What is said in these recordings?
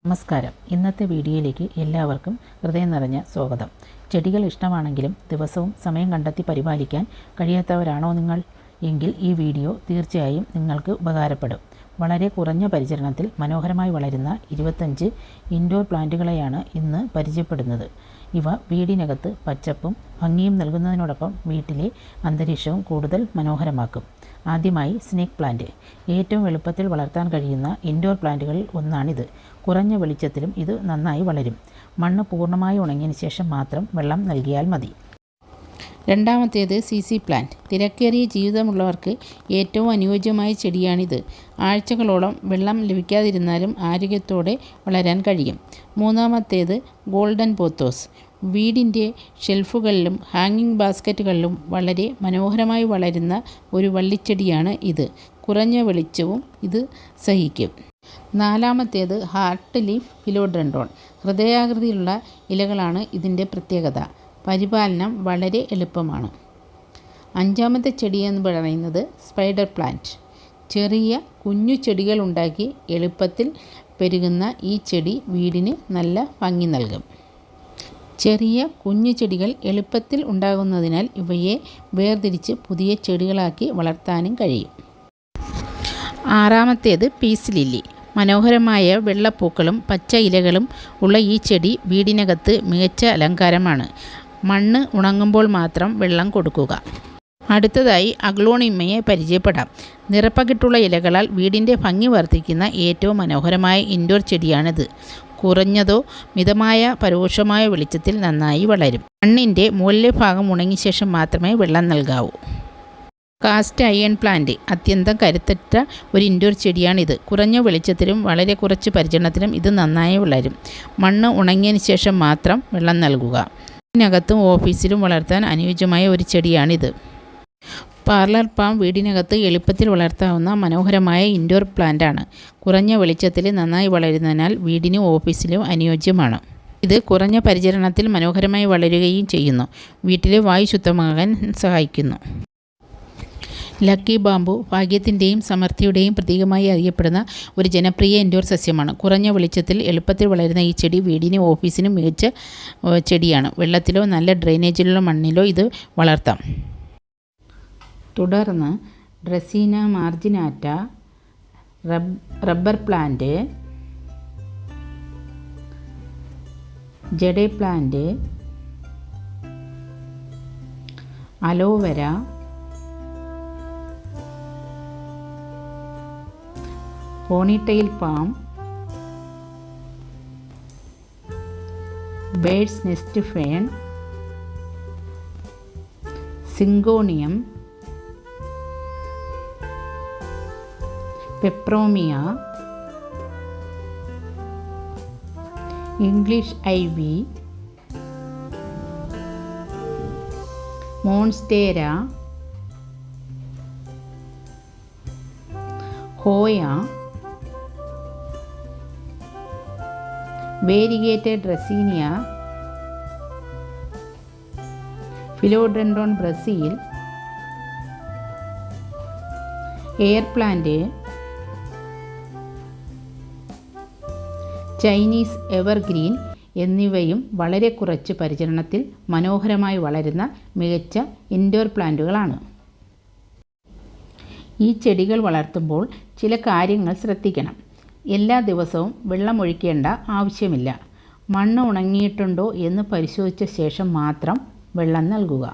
നമസ്കാരം. ഇന്നത്തെ വീഡിയോയിലേക്ക് എല്ലാവർക്കും ഹൃദയം നിറഞ്ഞ സ്വാഗതം. ചെടികൾ ഇഷ്ടമാണെങ്കിലും ദിവസവും സമയം കണ്ടെത്തി പരിപാലിക്കാൻ കഴിയാത്തവരാണോ നിങ്ങൾ? എങ്കിൽ ഈ വീഡിയോ തീർച്ചയായും നിങ്ങൾക്ക് ഉപകാരപ്പെടും. വളരെ കുറഞ്ഞ പരിചരണത്തിൽ മനോഹരമായി വളരുന്ന 25 ഇൻഡോർ പ്ലാന്റുകളെയാണ് ഇന്ന് പരിചയപ്പെടുന്നത്. ഇവ വീടിനകത്ത് പച്ചപ്പും ഭംഗിയും നൽകുന്നതിനോടൊപ്പം വീട്ടിലെ അന്തരീക്ഷവും കൂടുതൽ മനോഹരമാക്കും. ആദ്യമായി സ്നേക്ക് പ്ലാന്റ്. ഏറ്റവും എളുപ്പത്തിൽ വളർത്താൻ കഴിയുന്ന ഇൻഡോർ പ്ലാന്റുകളിൽ ഒന്നാണിത്. കുറഞ്ഞ വെളിച്ചത്തിലും ഇത് നന്നായി വളരും. മണ്ണ് പൂർണ്ണമായി ഉണങ്ങിയതിന് ശേഷം മാത്രം വെള്ളം നൽകിയാൽ മതി. രണ്ടാമത്തേത് സിസി പ്ലാന്റ്. തിരക്കേറിയ ജീവിതമുള്ളവർക്ക് ഏറ്റവും അനുയോജ്യമായ ചെടിയാണിത്. ആഴ്ചകളോളം വെള്ളം ലഭിക്കാതിരുന്നാലും ആരോഗ്യത്തോടെ വളരാൻ കഴിയും. മൂന്നാമത്തേത് ഗോൾഡൻ പോത്തോസ്. വീടിൻ്റെ ഷെൽഫുകളിലും ഹാങ്ങിങ് ബാസ്ക്കറ്റുകളിലും വളരെ മനോഹരമായി വളരുന്ന ഒരു വള്ളിച്ചെടിയാണ് ഇത്. കുറഞ്ഞ വെളിച്ചവും ഇത് സഹിക്കും. നാലാമത്തേത് ഹാർട്ട് ലീഫ് ഫിലോഡെൻഡ്രോൺ. ഹൃദയാകൃതിയിലുള്ള ഇലകളാണ് ഇതിൻ്റെ പ്രത്യേകത. പരിപാലനം വളരെ എളുപ്പമാണ്. അഞ്ചാമത്തെ ചെടി എന്ന് പറയുന്നത് സ്പൈഡർ പ്ലാന്റ്. ചെറിയ കുഞ്ഞു ചെടികൾ ഉണ്ടാക്കി എളുപ്പത്തിൽ പെരുകുന്ന ഈ ചെടി വീടിന് നല്ല ഭംഗി നൽകും. ചെറിയ കുഞ്ഞു ചെടികൾ എളുപ്പത്തിൽ ഉണ്ടാകുന്നതിനാൽ ഇവയെ വേർതിരിച്ച് പുതിയ ചെടികളാക്കി വളർത്താനും കഴിയും. ആറാമത്തേത് പീസ് ലില്ലി. മനോഹരമായ വെള്ളപ്പൂക്കളും പച്ച ഇലകളും ഉള്ള ഈ ചെടി വീടിനകത്ത് മികച്ച അലങ്കാരമാണ്. മണ്ണ് ഉണങ്ങുമ്പോൾ മാത്രം വെള്ളം കൊടുക്കുക. അടുത്തതായി അഗ്ലോണിമയെ പരിചയപ്പെടാം. നിറപ്പകിട്ടുള്ള ഇലകളാൽ വീടിൻ്റെ ഭംഗി വർദ്ധിക്കുന്ന ഏറ്റവും മനോഹരമായ ഇൻഡോർ ചെടിയാണിത്. കുറഞ്ഞതോ മിതമായ പരോക്ഷമായ വെളിച്ചത്തിൽ നന്നായി വളരും. മണ്ണിൻ്റെ മുകളിലെ ഭാഗം ഉണങ്ങിയ ശേഷം മാത്രമേ വെള്ളം നൽകാവൂ. Cast iron plant. അത്യന്തം കരുത്തുറ്റ ഒരു ഇൻഡോർ ചെടിയാണിത്. കുറഞ്ഞ വെളിച്ചത്തിലും വളരെ കുറച്ച് പരിചരണത്തിലും ഇത് നന്നായി വളരും. മണ്ണ് ഉണങ്ങിയതിന് ശേഷം മാത്രം വെള്ളം നൽകുക. വീടിനകത്തും ഓഫീസിലും വളർത്താൻ അനുയോജ്യമായ ഒരു ചെടിയാണിത്. പാർലർ പാം വീടിനകത്ത് എളുപ്പത്തിൽ വളർത്താവുന്ന മനോഹരമായ ഇൻഡോർ പ്ലാന്റാണ്. കുറഞ്ഞ വെളിച്ചത്തിൽ നന്നായി വളരുന്നതിനാൽ വീടിനും ഓഫീസിലും അനുയോജ്യമാണ്. ഇത് കുറഞ്ഞ പരിചരണത്തിൽ മനോഹരമായി വളരുകയും ചെയ്യുന്നു. വീട്ടിലെ വായു ശുദ്ധമാകാൻ സഹായിക്കുന്നു. Lucky bamboo. ഭാഗ്യത്തിൻ്റെയും സമൃദ്ധിയുടെയും പ്രതീകമായി അറിയപ്പെടുന്ന ഒരു ജനപ്രിയ ഇൻഡോർ സസ്യമാണ്. കുറഞ്ഞ വെളിച്ചത്തിൽ എളുപ്പത്തിൽ വളരുന്ന ഈ ചെടി വീടിനും ഓഫീസിനും മികച്ച ചെടിയാണ്. വെള്ളത്തിലോ നല്ല ഡ്രെയിനേജിലുള്ള മണ്ണിലോ ഇത് വളർത്താം. തുടർന്ന് dracaena marginata, rubber plant, jade plant, aloe vera, ponytail palm, bird's nest fern, syngonium, peperomia, English ivy, monstera, hoya, variegated dracaena, philodendron Brazil, air plant, Chinese evergreen എന്നിവയും വളരെ കുറച്ച് പരിചരണത്തിൽ മനോഹരമായി വളരുന്ന മികച്ച ഇൻഡോർ പ്ലാന്റുകളാണ്. ഈ ചെടികൾ വളർത്തുമ്പോൾ ചില കാര്യങ്ങൾ ശ്രദ്ധിക്കണം. എല്ലാ ദിവസവും വെള്ളമൊഴിക്കേണ്ട ആവശ്യമില്ല. മണ്ണ് ഉണങ്ങിയിട്ടുണ്ടോ എന്ന് പരിശോധിച്ച ശേഷം മാത്രം വെള്ളം നൽകുക.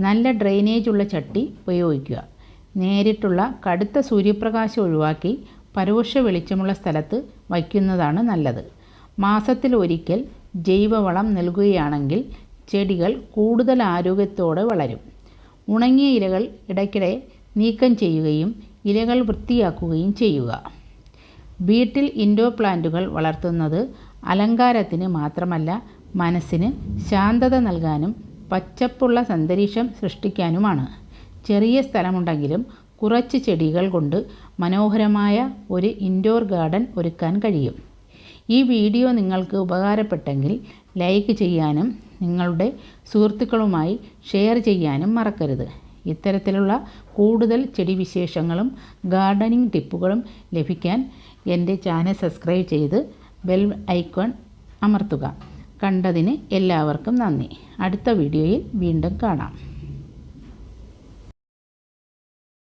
നല്ല ഡ്രെയിനേജുള്ള ചട്ടി ഉപയോഗിക്കുക. നേരിട്ടുള്ള കടുത്ത സൂര്യപ്രകാശം ഒഴിവാക്കി പരോക്ഷ വെളിച്ചമുള്ള സ്ഥലത്ത് വയ്ക്കുന്നതാണ് നല്ലത്. മാസത്തിൽ ഒരിക്കൽ ജൈവവളം നൽകുകയാണെങ്കിൽ ചെടികൾ കൂടുതൽ ആരോഗ്യത്തോടെ വളരും. ഉണങ്ങിയ ഇലകൾ ഇടയ്ക്കിടെ നീക്കം ചെയ്യുകയും ഇലകൾ വൃത്തിയാക്കുകയും ചെയ്യുക. വീട്ടിൽ ഇൻഡോർ പ്ലാന്റുകൾ വളർത്തുന്നത് അലങ്കാരത്തിന് മാത്രമല്ല, മനസ്സിന് ശാന്തത നൽകാനും പച്ചപ്പുള്ള അന്തരീക്ഷം സൃഷ്ടിക്കാനുമാണ്. ചെറിയ സ്ഥലമുണ്ടെങ്കിലും കുറച്ച് ചെടികൾ കൊണ്ട് മനോഹരമായ ഒരു ഇൻഡോർ ഗാർഡൻ ഒരുക്കാൻ കഴിയും. ഈ വീഡിയോ നിങ്ങൾക്ക് ഉപകാരപ്പെട്ടെങ്കിൽ ലൈക്ക് ചെയ്യാനും നിങ്ങളുടെ സുഹൃത്തുക്കളുമായി ഷെയർ ചെയ്യാനും മറക്കരുത്. ഇത്തരത്തിലുള്ള കൂടുതൽ ചെടി വിശേഷങ്ങളും ഗാർഡനിങ് ടിപ്പുകളും ലഭിക്കാൻ എൻ്റെ ചാനൽ സബ്സ്ക്രൈബ് ചെയ്ത് ബെൽ ഐക്കൺ അമർത്തുക. കണ്ടതിന് എല്ലാവർക്കും നന്ദി. അടുത്ത വീഡിയോയിൽ വീണ്ടും കാണാം.